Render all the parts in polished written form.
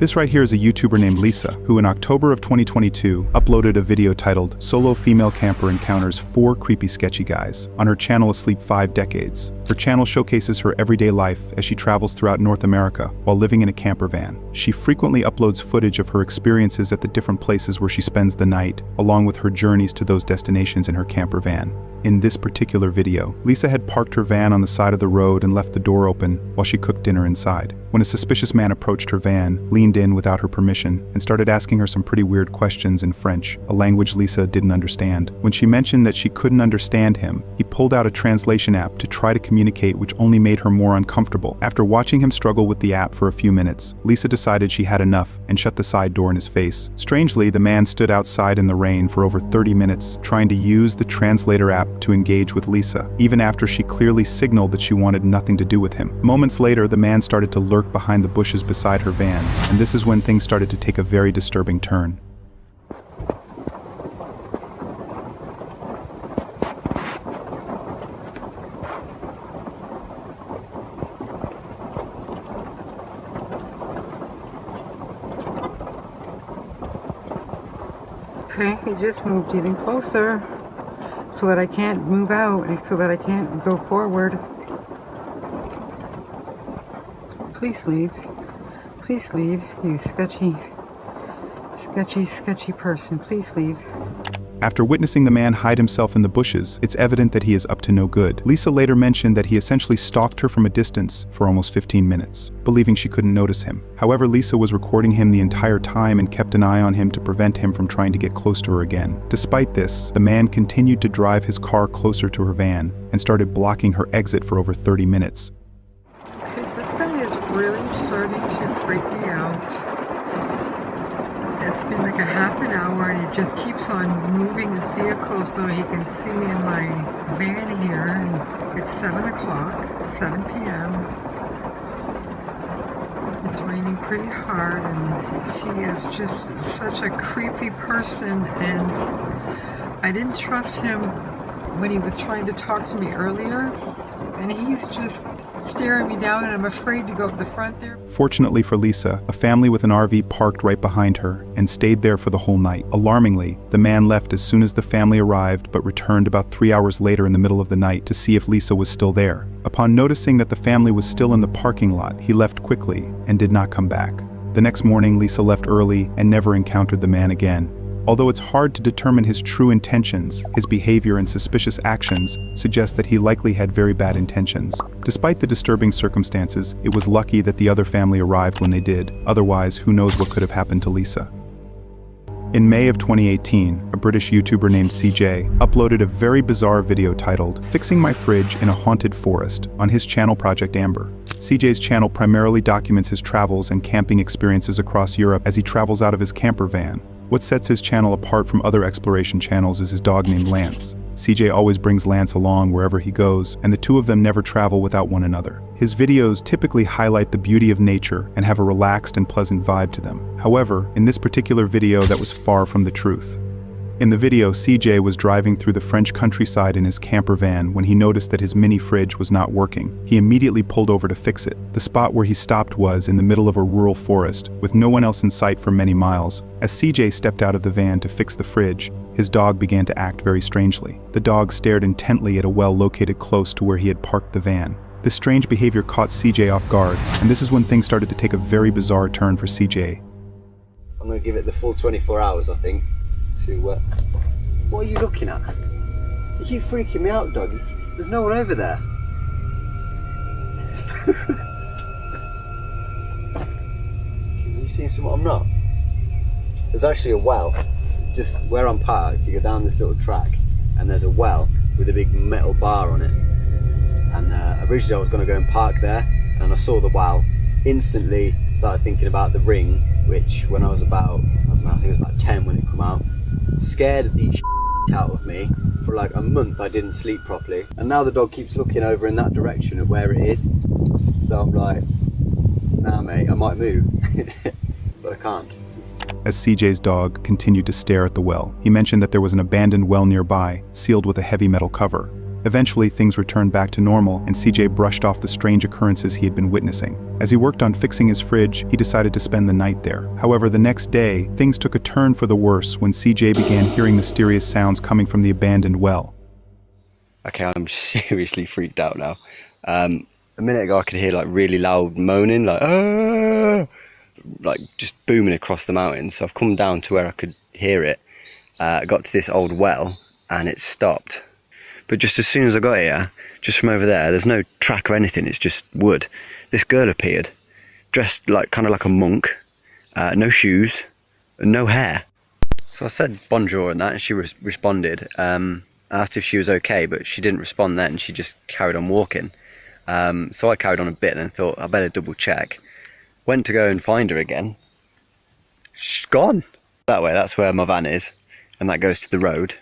This right here is a YouTuber named Lisa, who in October of 2022 uploaded a video titled Solo Female Camper Encounters 4 Creepy Sketchy Guys on her channel Asleep 5 Decades. Her channel showcases her everyday life as she travels throughout North America while living in a camper van. She frequently uploads footage of her experiences at the different places where she spends the night, along with her journeys to those destinations in her camper van. In this particular video, Lisa had parked her van on the side of the road and left the door open while she cooked dinner inside. When a suspicious man approached her van, leaned in without her permission, and started asking her some pretty weird questions in French, a language Lisa didn't understand. When she mentioned that she couldn't understand him, he pulled out a translation app to try to communicate, which only made her more uncomfortable. After watching him struggle with the app for a few minutes, Lisa decided she had enough and shut the side door in his face. Strangely, the man stood outside in the rain for over 30 minutes, trying to use the translator app to engage with Lisa, even after she clearly signaled that she wanted nothing to do with him. Moments later, the man started to lurk behind the bushes beside her van, and this is when things started to take a very disturbing turn. Okay, he just moved even closer so that I can't move out, so that I can't go forward. Please leave. Please leave, you sketchy person. Please leave. After witnessing the man hide himself in the bushes, it's evident that he is up to no good. Lisa later mentioned that he essentially stalked her from a distance for almost 15 minutes, believing she couldn't notice him. However, Lisa was recording him the entire time and kept an eye on him to prevent him from trying to get close to her again. Despite this, the man continued to drive his car closer to her van and started blocking her exit for over 30 minutes. Okay, this guy is really starting to freak me out. It's been like a half an hour and he just keeps on moving his vehicle so he can see in my van here, and it's 7 o'clock, it's 7 p.m. It's raining pretty hard and he is just such a creepy person, and I didn't trust him when he was trying to talk to me earlier, and he's just staring me down and I'm afraid to go up the front there. Fortunately for Lisa, a family with an RV parked right behind her and stayed there for the whole night. Alarmingly, the man left as soon as the family arrived but returned about 3 hours later in the middle of the night to see if Lisa was still there. Upon noticing that the family was still in the parking lot, he left quickly and did not come back. The next morning, Lisa left early and never encountered the man again. Although it's hard to determine his true intentions, his behavior and suspicious actions suggest that he likely had very bad intentions. Despite the disturbing circumstances, it was lucky that the other family arrived when they did. Otherwise, who knows what could have happened to Lisa. In May of 2018, a British YouTuber named CJ uploaded a very bizarre video titled Fixing My Fridge in a Haunted Forest on his channel Project Amber. CJ's channel primarily documents his travels and camping experiences across Europe as he travels out of his camper van. What sets his channel apart from other exploration channels is his dog named Lance. CJ always brings Lance along wherever he goes, and the two of them never travel without one another. His videos typically highlight the beauty of nature and have a relaxed and pleasant vibe to them. However, in this particular video, that was far from the truth. In the video, CJ was driving through the French countryside in his camper van when he noticed that his mini fridge was not working. He immediately pulled over to fix it. The spot where he stopped was in the middle of a rural forest, with no one else in sight for many miles. As CJ stepped out of the van to fix the fridge, his dog began to act very strangely. The dog stared intently at a well located close to where he had parked the van. This strange behavior caught CJ off guard, and this is when things started to take a very bizarre turn for CJ. I'm going to give it the full 24 hours, I think. What are you looking at? You keep freaking me out, dog. There's no one over there. Can you see something I'm not? There's actually a well just where I'm parked. You go down this little track and there's a well with a big metal bar on it, and originally I was going to go and park there, and I saw the well, instantly started thinking about the ring, which when I was about, I don't know, I think it was about 10 when it came out, scared the out of me. For like a month I didn't sleep properly, and now the dog keeps looking over in that direction at where it is, so I'm like, nah mate, I might move but I can't. As CJ's dog continued to stare at the well, he mentioned that there was an abandoned well nearby, sealed with a heavy metal cover. Eventually, things returned back to normal, and CJ brushed off the strange occurrences he had been witnessing. As he worked on fixing his fridge, he decided to spend the night there. However, the next day, things took a turn for the worse when CJ began hearing mysterious sounds coming from the abandoned well. Okay, I'm seriously freaked out now. A minute ago I could hear like really loud moaning, like "Ah!" like just booming across the mountains. So I've come down to where I could hear it. I got to this old well and it stopped. But just as soon as I got here, just from over there, there's no track or anything, it's just wood. This girl appeared, dressed like kind of like a monk, no shoes, and no hair. So I said bonjour and that, and she responded. I asked if she was okay, but she didn't respond then, she just carried on walking. So I carried on a bit and then thought I better double check. Went to go and find her again. She's gone. That way, that's where my van is, and that goes to the road.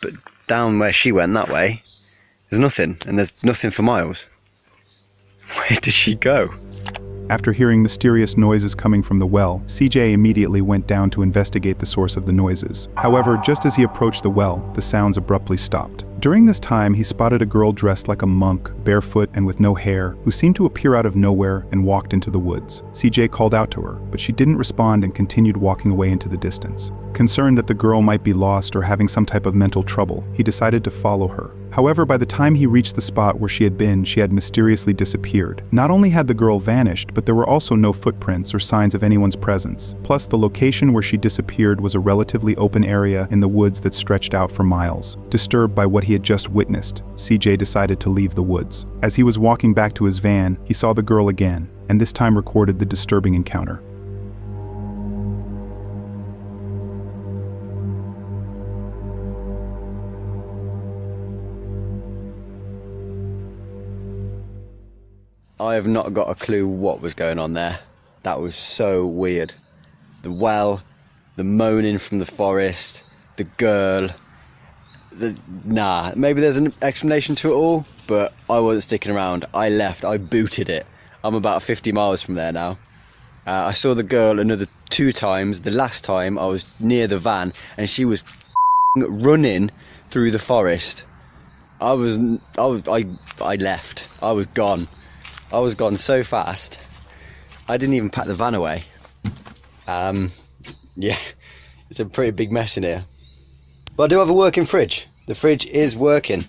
But down where she went that way, there's nothing, and there's nothing for miles. Where did she go? After hearing mysterious noises coming from the well, CJ immediately went down to investigate the source of the noises. However, just as he approached the well, the sounds abruptly stopped. During this time, he spotted a girl dressed like a monk, barefoot and with no hair, who seemed to appear out of nowhere and walked into the woods. CJ called out to her, but she didn't respond and continued walking away into the distance. Concerned that the girl might be lost or having some type of mental trouble, he decided to follow her. However, by the time he reached the spot where she had been, she had mysteriously disappeared. Not only had the girl vanished, but there were also no footprints or signs of anyone's presence. Plus, the location where she disappeared was a relatively open area in the woods that stretched out for miles. Disturbed by what he had just witnessed, CJ decided to leave the woods. As he was walking back to his van, he saw the girl again, and this time recorded the disturbing encounter. I have not got a clue what was going on there. That was so weird. The well, the moaning from the forest, the girl. Nah, maybe there's an explanation to it all, but I wasn't sticking around. I left, I booted it. I'm about 50 miles from there now. I saw the girl another 2 times. The last time I was near the van and she was running through the forest. I left. I was gone. I was gone so fast, I didn't even pack the van away. Yeah, it's a pretty big mess in here. But I do have a working fridge. The fridge is working.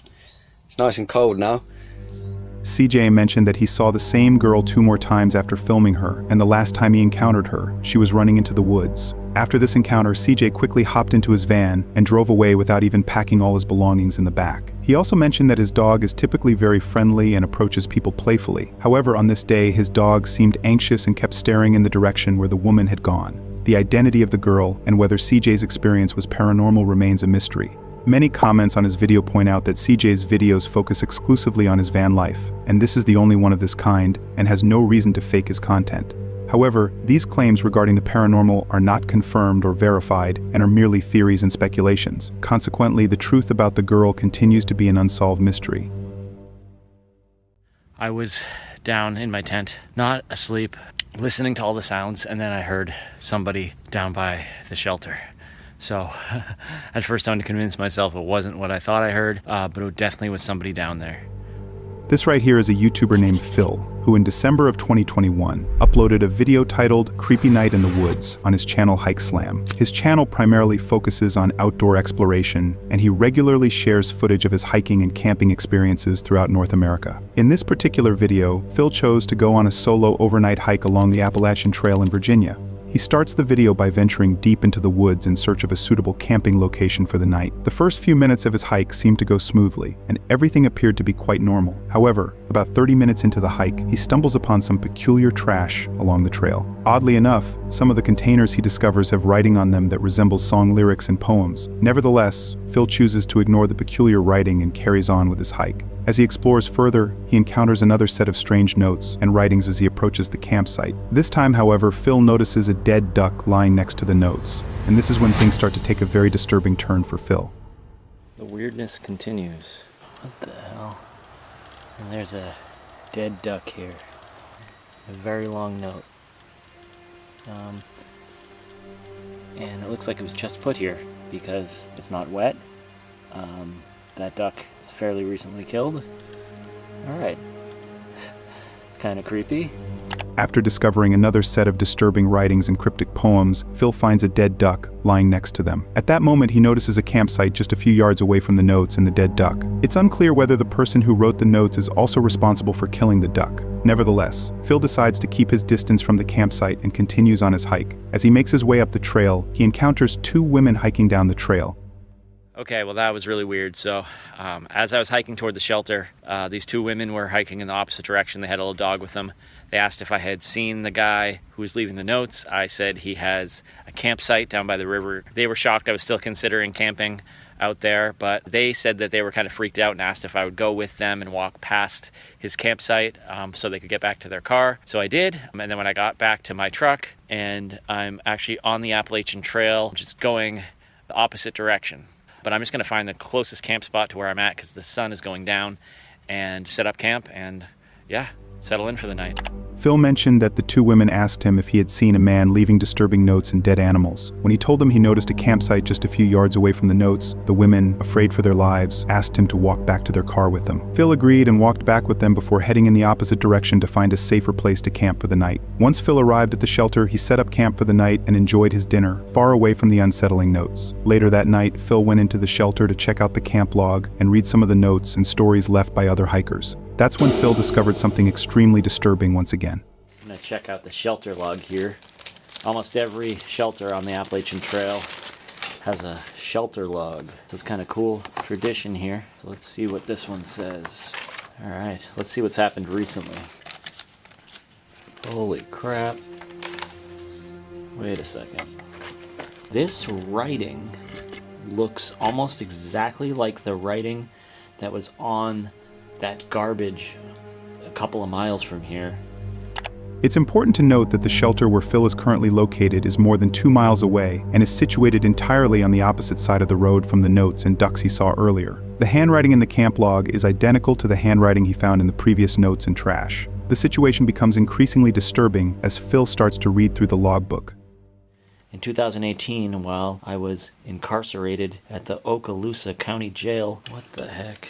It's nice and cold now. CJ mentioned that he saw the same girl 2 more times after filming her, and the last time he encountered her, she was running into the woods. After this encounter, CJ quickly hopped into his van and drove away without even packing all his belongings in the back. He also mentioned that his dog is typically very friendly and approaches people playfully. However, on this day, his dog seemed anxious and kept staring in the direction where the woman had gone. The identity of the girl and whether CJ's experience was paranormal remains a mystery. Many comments on his video point out that CJ's videos focus exclusively on his van life, and this is the only one of this kind and has no reason to fake his content. However, these claims regarding the paranormal are not confirmed or verified and are merely theories and speculations. Consequently, the truth about the girl continues to be an unsolved mystery. I was down in my tent, not asleep, listening to all the sounds, and then I heard somebody down by the shelter. So at first I had to convince myself it wasn't what I thought I heard, but it definitely was somebody down there. This right here is a YouTuber named Phil, who in December of 2021 uploaded a video titled Creepy Night in the Woods on his channel Hike Slam. His channel primarily focuses on outdoor exploration, and he regularly shares footage of his hiking and camping experiences throughout North America. In this particular video, Phil chose to go on a solo overnight hike along the Appalachian Trail in Virginia. He starts the video by venturing deep into the woods in search of a suitable camping location for the night. The first few minutes of his hike seemed to go smoothly, and everything appeared to be quite normal. However, about 30 minutes into the hike, he stumbles upon some peculiar trash along the trail. Oddly enough, some of the containers he discovers have writing on them that resembles song lyrics and poems. Nevertheless, Phil chooses to ignore the peculiar writing and carries on with his hike. As he explores further, he encounters another set of strange notes and writings as he approaches the campsite. This time, however, Phil notices a dead duck lying next to the notes, and this is when things start to take a very disturbing turn for Phil. The weirdness continues. What the hell? And there's a dead duck here. A very long note. And it looks like it was just put here because it's not wet. That duck is fairly recently killed. All right. Kind of creepy. After discovering another set of disturbing writings and cryptic poems, Phil finds a dead duck lying next to them. At that moment, he notices a campsite just a few yards away from the notes and the dead duck. It's unclear whether the person who wrote the notes is also responsible for killing the duck. Nevertheless, Phil decides to keep his distance from the campsite and continues on his hike. As he makes his way up the trail, he encounters two women hiking down the trail. Okay, well that was really weird. So as I was hiking toward the shelter, these two women were hiking in the opposite direction. They had a little dog with them. They asked if I had seen the guy who was leaving the notes. I said he has a campsite down by the river. They were shocked I was still considering camping out there, but they said that they were kind of freaked out and asked if I would go with them and walk past his campsite so they could get back to their car. So I did, and then when I got back to my truck, and I'm actually on the Appalachian Trail, just going the opposite direction. But I'm just going to find the closest camp spot to where I'm at because the sun is going down, and set up camp and yeah, settle in for the night. Phil mentioned that the two women asked him if he had seen a man leaving disturbing notes and dead animals. When he told them he noticed a campsite just a few yards away from the notes, the women, afraid for their lives, asked him to walk back to their car with them. Phil agreed and walked back with them before heading in the opposite direction to find a safer place to camp for the night. Once Phil arrived at the shelter, he set up camp for the night and enjoyed his dinner, far away from the unsettling notes. Later that night, Phil went into the shelter to check out the camp log and read some of the notes and stories left by other hikers. That's when Phil discovered something extremely disturbing once again. I'm gonna check out the shelter log here. Almost every shelter on the Appalachian Trail has a shelter log. So it's kind of cool tradition here. So let's see what this one says. All right, let's see what's happened recently. Holy crap. Wait a second. This writing looks almost exactly like the writing that was on that garbage a couple of miles from here. It's important to note that the shelter where Phil is currently located is more than 2 miles away and is situated entirely on the opposite side of the road from the notes and ducks he saw earlier. The handwriting in the camp log is identical to the handwriting he found in the previous notes and trash. The situation becomes increasingly disturbing as Phil starts to read through the logbook. In 2018, while I was incarcerated at the Okaloosa County Jail, what the heck?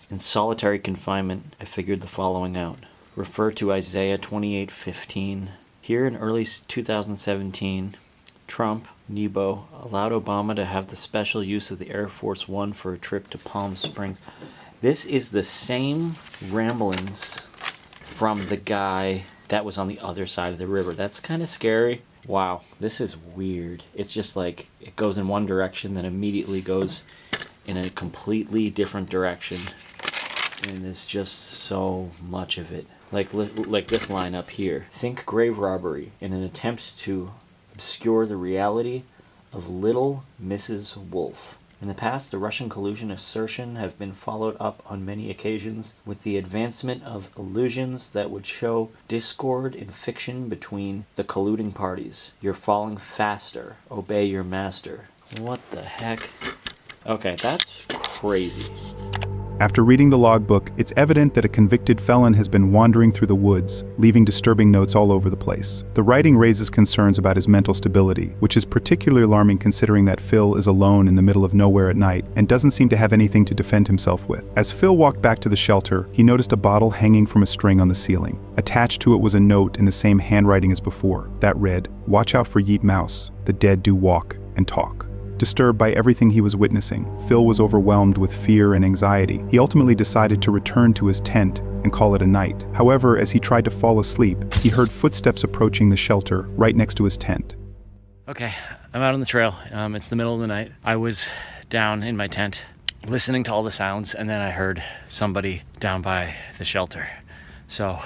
In solitary confinement, I figured the following out. Refer to Isaiah 28:15. Here in early 2017, Trump, Nebo, allowed Obama to have the special use of the Air Force One for a trip to Palm Springs. This is the same ramblings from the guy that was on the other side of the river. That's kind of scary. Wow, this is weird. It's just like it goes in one direction, then immediately goes in a completely different direction. And there's just so much of it. Like this line up here. Think grave robbery in an attempt to obscure the reality of little Mrs. Wolf. In the past, the Russian collusion assertion have been followed up on many occasions with the advancement of illusions that would show discord in fiction between the colluding parties. You're falling faster. Obey your master. What the heck? Okay, that's crazy. After reading the logbook, it's evident that a convicted felon has been wandering through the woods, leaving disturbing notes all over the place. The writing raises concerns about his mental stability, which is particularly alarming considering that Phil is alone in the middle of nowhere at night and doesn't seem to have anything to defend himself with. As Phil walked back to the shelter, he noticed a bottle hanging from a string on the ceiling. Attached to it was a note in the same handwriting as before, that read, "Watch out for Yeet Mouse, the dead do walk and talk." Disturbed by everything he was witnessing, Phil was overwhelmed with fear and anxiety. He ultimately decided to return to his tent and call it a night. However, as he tried to fall asleep, he heard footsteps approaching the shelter right next to his tent. Okay, I'm out on the trail. It's the middle of the night. I was down in my tent listening to all the sounds, and then I heard somebody down by the shelter. So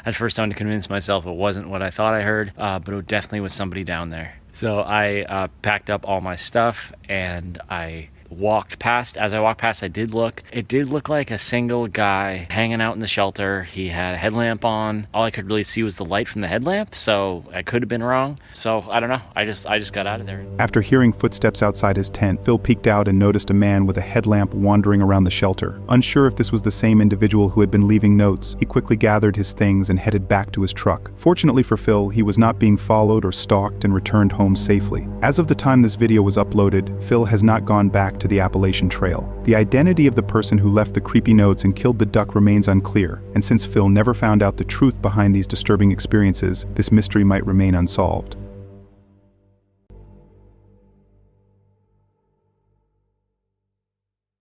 at first I had to convince myself it wasn't what I thought I heard, but it definitely was somebody down there. So I packed up all my stuff and I walked past. As I walked past, it did look like a single guy hanging out in the shelter. He had a headlamp on. All I could really see was the light from the headlamp, so I could have been wrong. So I don't know. I just got out of there. After hearing footsteps outside his tent, Phil peeked out and noticed a man with a headlamp wandering around the shelter. Unsure if this was the same individual who had been leaving notes, he quickly gathered his things and headed back to his truck. Fortunately for Phil, he was not being followed or stalked and returned home safely. As of the time this video was uploaded, Phil has not gone back to the Appalachian Trail. The identity of the person who left the creepy notes and killed the duck remains unclear, and since Phil never found out the truth behind these disturbing experiences, this mystery might remain unsolved.